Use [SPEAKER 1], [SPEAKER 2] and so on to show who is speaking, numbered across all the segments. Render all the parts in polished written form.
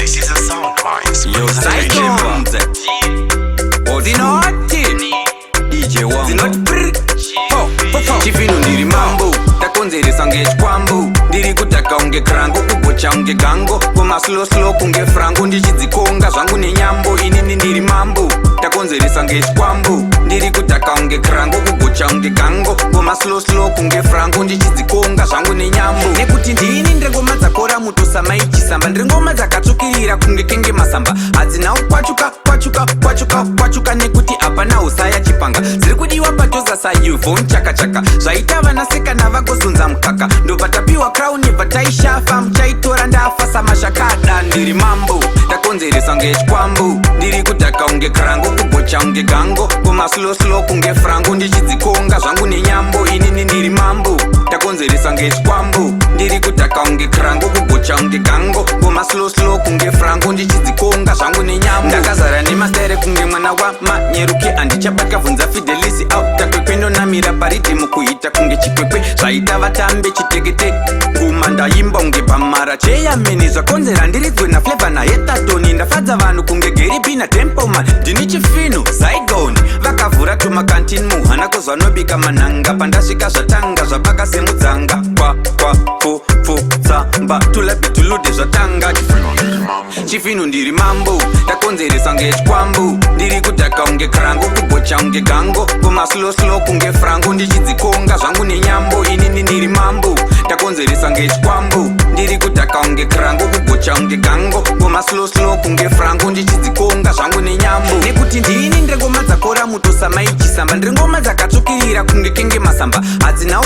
[SPEAKER 1] This is a sound wise.
[SPEAKER 2] Yo, Zinoti DJ Wambo Zinoti Chifino ndiri mambo takonzeresa ngechikwambu ndiri kutaka unge krango kugocha unge gango koma slow kunge frango ndichidzikonga zvangu nenyambo inini ndiri mambo takonzeresa ngechikwambu ndiri kutaka unge krango kugocha unge gango koma slow kunge frango ndichidzikonga zvangu nenyambo nekuti ndini ndengoma dzakora mutosa maichisamba ndengoma dzakatsvukirira kunge kenge masamba hadzina kwachuka nekuti apana usaya chipanga dziri kudiwa patoza sayuvhon chakachaka zvaita vanasekana vagozunza mukaka ndobva tapiwa crown nebva taishafa muchaitora ndafa samashakada ndiri mambo takonzeresa ngechikwambu ndiri kutaka unge krango kugocha unge gango koma slow kunge frango ndichidzikonga zvangu nenyambo inini ndiri mambo takonzeresa ngechikwambu ndiri kutaka unge krango kugocha unge gango koma slow kunge frango ndichidzikonga zvangu nenyambo ndakazara nemasere kunge mwana wa manyeruke andichabaka vunza fidelisi au takwekwendo namira pariti mukuita kunge chikwekwe zvaita vatambe chitekete kuma ndaimba unge pamara cheyameni zvakonzera ndiridzwe nafleva nahetatoni ndafadza vanhu kunge geripi natempoman ndini chifino zaigoni vakavhura tumakantini muhana kozvanobika manhanga pandasvika zvatanga zvabaka semudzanga tsamba tulabitulude zvatanga chifino ndiri mambo takonzeresa ngechikwambu ndiri kutaka unge krango kugocha unge gango koma slow kunge frango ndichidzikonga zvangu nenyambo inini ndiri mambo takonzeresa ngechikwambu ndiri kutaka unge krango kugocha unge gango koma slow kunge frango ndichidzikonga zvangu nenyambo nekuti ndini ndengoma dzakora mutosa maichisamba ndengoma dzakatsvukirira kunge kenge masamba hadzinawo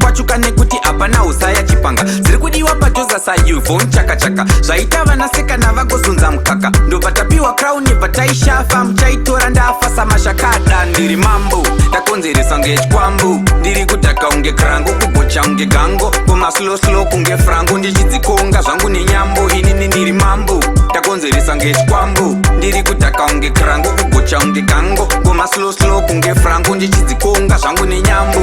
[SPEAKER 2] kwachuka nekuti apana usaya chipanga dziri kudiwa patoza sayuvhon chakachaka zvaita vanasekana vagozunza mukaka ndobva tapiwa crown nebva taishafa muchaitora ndafa samashakada ndiri mambo takonzeresa ngechikwambu ndiri kutaka unge krango kugocha unge gango koma slow kunge frango ndichidzikonga zvangu nenyambo inini ndiri mambo takonzeresa ngechikwambu ndiri kutaka unge krango kugocha unge gango koma slow kunge frango ndichidzikonga zvangu nenyambo